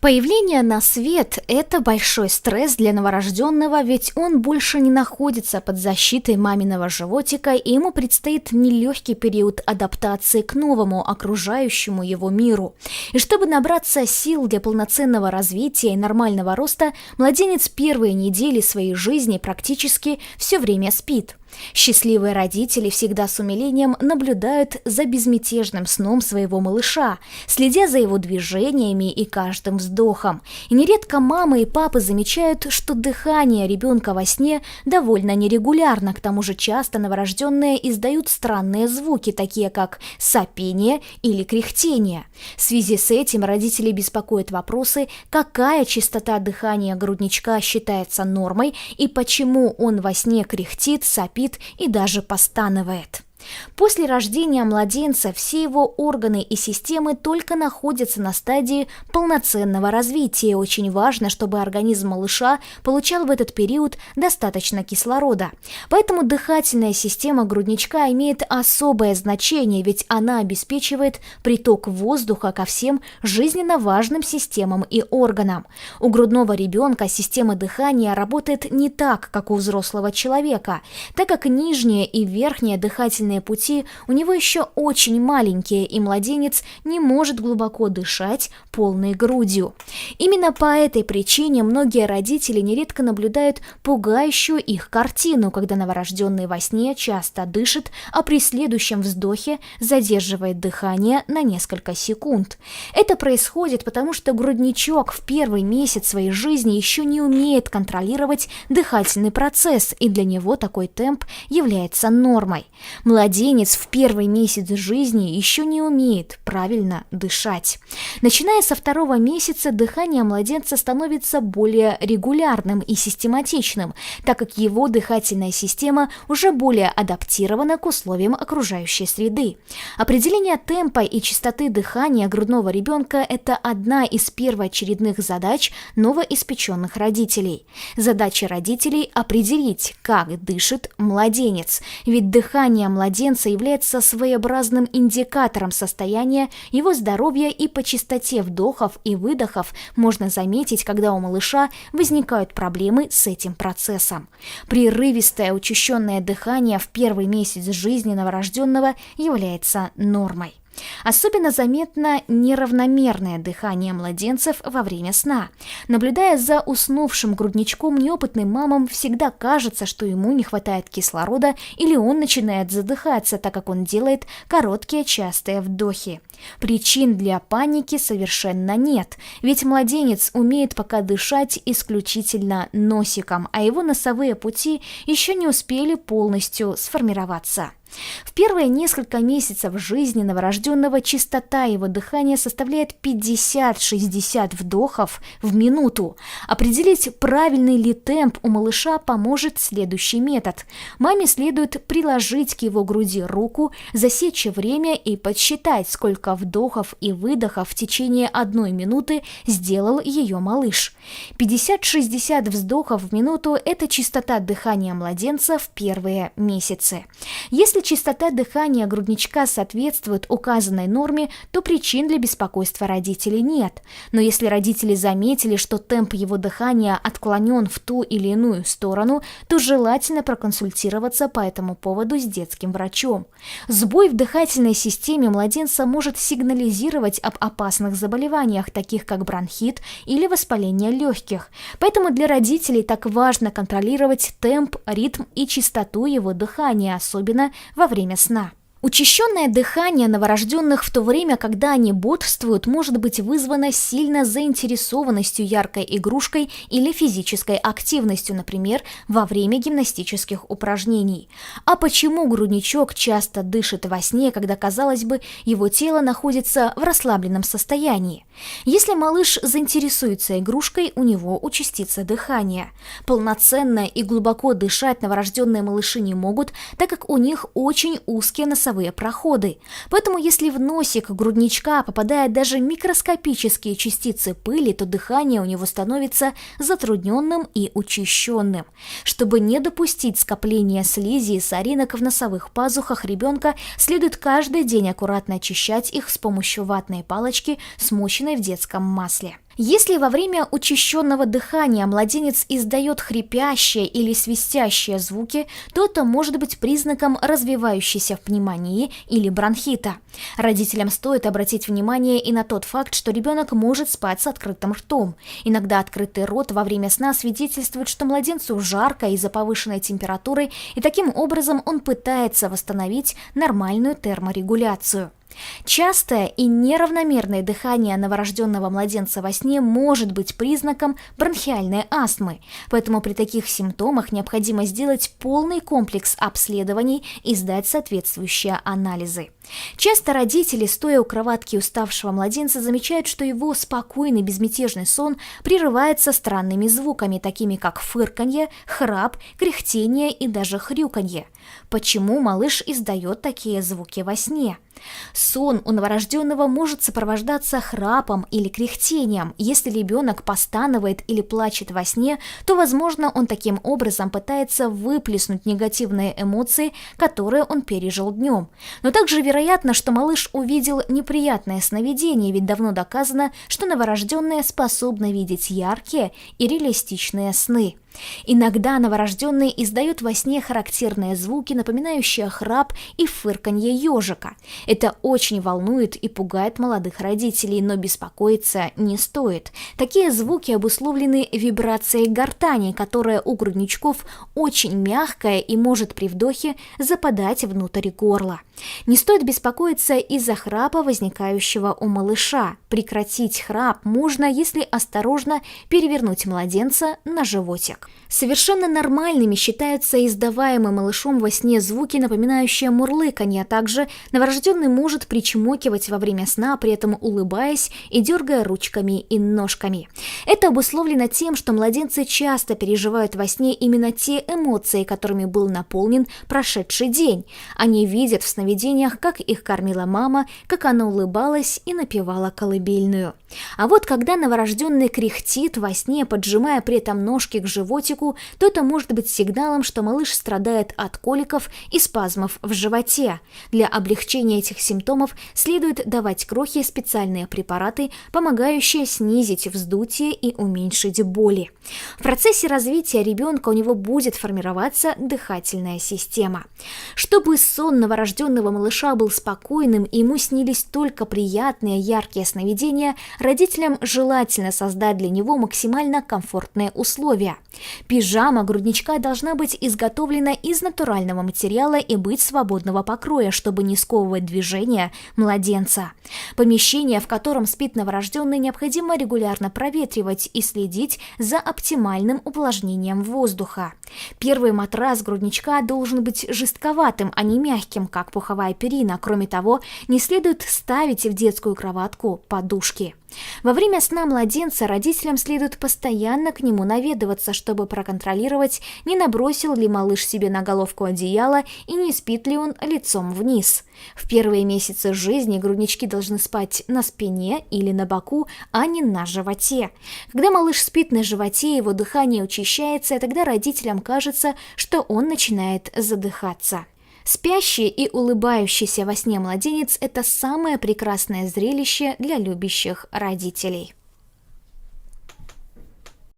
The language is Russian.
Появление на свет – это большой стресс для новорожденного, ведь он больше не находится под защитой маминого животика, и ему предстоит нелегкий период адаптации к новому окружающему его миру. И чтобы набраться сил для полноценного развития и нормального роста, младенец первые недели своей жизни практически все время спит. Счастливые родители всегда с умилением наблюдают за безмятежным сном своего малыша, следя за его движениями и каждым вздохом. И нередко мамы и папы замечают, что дыхание ребенка во сне довольно нерегулярно, к тому же часто новорожденные издают странные звуки, такие как сопение или кряхтение. В связи с этим родители беспокоят вопросы, какая частота дыхания грудничка считается нормой и почему он во сне кряхтит, сопит и даже постанывает. После рождения младенца все его органы и системы только находятся на стадии полноценного развития. Очень важно, чтобы организм малыша получал в этот период достаточно кислорода. Поэтому дыхательная система грудничка имеет особое значение, ведь она обеспечивает приток воздуха ко всем жизненно важным системам и органам. У грудного ребенка система дыхания работает не так, как у взрослого человека, так как нижняя и верхняя дыхательные пути у него еще очень маленькие, и младенец не может глубоко дышать полной грудью. Именно по этой причине многие родители нередко наблюдают пугающую их картину, когда новорожденный во сне часто дышит, а при следующем вздохе задерживает дыхание на несколько секунд. Это происходит потому, что грудничок в первый месяц своей жизни еще не умеет контролировать дыхательный процесс, и для него такой темп является нормой. Младенец в первый месяц жизни еще не умеет правильно дышать. Начиная со второго месяца дыхание младенца становится более регулярным и систематичным, так как его дыхательная система уже более адаптирована к условиям окружающей среды. Определение темпа и частоты дыхания грудного ребенка – это одна из первоочередных задач новоиспеченных родителей. Задача родителей – определить, как дышит младенец, ведь дыхание младенца является своеобразным индикатором состояния его здоровья, и по частоте вдохов и выдохов можно заметить, когда у малыша возникают проблемы с этим процессом. Прерывистое учащенное дыхание в первый месяц жизни новорожденного является нормой. Особенно заметно неравномерное дыхание младенцев во время сна. Наблюдая за уснувшим грудничком, неопытным мамам всегда кажется, что ему не хватает кислорода или он начинает задыхаться, так как он делает короткие частые вдохи. Причин для паники совершенно нет, ведь младенец умеет пока дышать исключительно носиком, а его носовые пути еще не успели полностью сформироваться. В первые несколько месяцев жизни новорожденного частота его дыхания составляет 50-60 вдохов в минуту. Определить, правильный ли темп у малыша, поможет следующий метод. Маме следует приложить к его груди руку, засечь время и подсчитать, сколько вдохов и выдохов в течение 1 минуты сделал ее малыш. 50-60 вздохов в минуту – это частота дыхания младенца в первые месяцы. Если частота дыхания грудничка соответствует указанной норме, то причин для беспокойства родителей нет. Но если родители заметили, что темп его дыхания отклонен в ту или иную сторону, то желательно проконсультироваться по этому поводу с детским врачом. Сбой в дыхательной системе младенца может сигнализировать об опасных заболеваниях, таких как бронхит или воспаление легких. Поэтому для родителей так важно контролировать темп, ритм и частоту его дыхания, особенно во время сна. Учащенное дыхание новорожденных в то время, когда они бодрствуют, может быть вызвано сильно заинтересованностью яркой игрушкой или физической активностью, например, во время гимнастических упражнений. А почему грудничок часто дышит во сне, когда, казалось бы, его тело находится в расслабленном состоянии? Если малыш заинтересуется игрушкой, у него участится дыхание. Полноценно и глубоко дышать новорожденные малыши не могут, так как у них очень узкие носовые проходы. Поэтому если в носик грудничка попадают даже микроскопические частицы пыли, то дыхание у него становится затрудненным и учащенным. Чтобы не допустить скопления слизи и соринок в носовых пазухах ребенка, следует каждый день аккуратно очищать их с помощью ватной палочки, смоченной в детском масле. Если во время учащенного дыхания младенец издает хрипящие или свистящие звуки, то это может быть признаком развивающейся пневмонии или бронхита. Родителям стоит обратить внимание и на тот факт, что ребенок может спать с открытым ртом. Иногда открытый рот во время сна свидетельствует, что младенцу жарко из-за повышенной температуры, и таким образом он пытается восстановить нормальную терморегуляцию. Частое и неравномерное дыхание новорожденного младенца во сне может быть признаком бронхиальной астмы, поэтому при таких симптомах необходимо сделать полный комплекс обследований и сдать соответствующие анализы. Часто родители, стоя у кроватки уставшего младенца, замечают, что его спокойный безмятежный сон прерывается странными звуками, такими как фырканье, храп, кряхтение и даже хрюканье. Почему малыш издает такие звуки во сне? Сон у новорожденного может сопровождаться храпом или кряхтением. Если ребенок постанывает или плачет во сне, то, возможно, он таким образом пытается выплеснуть негативные эмоции, которые он пережил днем. Но также вероятно, что малыш увидел неприятное сновидение, ведь давно доказано, что новорожденные способны видеть яркие и реалистичные сны. Иногда новорожденный издает во сне характерные звуки, напоминающие храп и фырканье ежика. Это очень волнует и пугает молодых родителей, но беспокоиться не стоит. Такие звуки обусловлены вибрацией гортани, которая у грудничков очень мягкая и может при вдохе западать внутрь горла. Не стоит беспокоиться из-за храпа, возникающего у малыша. Прекратить храп можно, если осторожно перевернуть младенца на животик. Совершенно нормальными считаются издаваемые малышом во сне звуки, напоминающие мурлыканье, а также новорожденный может причмокивать во время сна, при этом улыбаясь и дергая ручками и ножками. Это обусловлено тем, что младенцы часто переживают во сне именно те эмоции, которыми был наполнен прошедший день. Они видят в сновидениях, как их кормила мама, как она улыбалась и напевала колыбельную. А вот когда новорожденный кряхтит во сне, поджимая при этом ножки к животику, то это может быть сигналом, что малыш страдает от коликов и спазмов в животе. Для облегчения этих симптомов следует давать крохе специальные препараты, помогающие снизить вздутие и уменьшить боли. В процессе развития ребенка у него будет формироваться дыхательная система. Чтобы сон новорожденного малыша был спокойным и ему снились только приятные яркие сновидения, родителям желательно создать для него максимально комфортные условия. Пижама грудничка должна быть изготовлена из натурального материала и быть свободного покроя, чтобы не сковывать движения младенца. Помещение, в котором спит новорожденный, необходимо регулярно проветривать и следить за оптимальным увлажнением воздуха. Первый матрас грудничка должен быть жестковатым, а не мягким, как пуховая перина. Кроме того, не следует ставить в детскую кроватку подушки. Во время сна младенца родителям следует постоянно к нему наведываться, чтобы проконтролировать, не набросил ли малыш себе на головку одеяло и не спит ли он лицом вниз. В первые месяцы жизни груднички должны спать на спине или на боку, а не на животе. Когда малыш спит на животе, его дыхание учащается, и тогда родителям кажется, что он начинает задыхаться. Спящий и улыбающийся во сне младенец – это самое прекрасное зрелище для любящих родителей.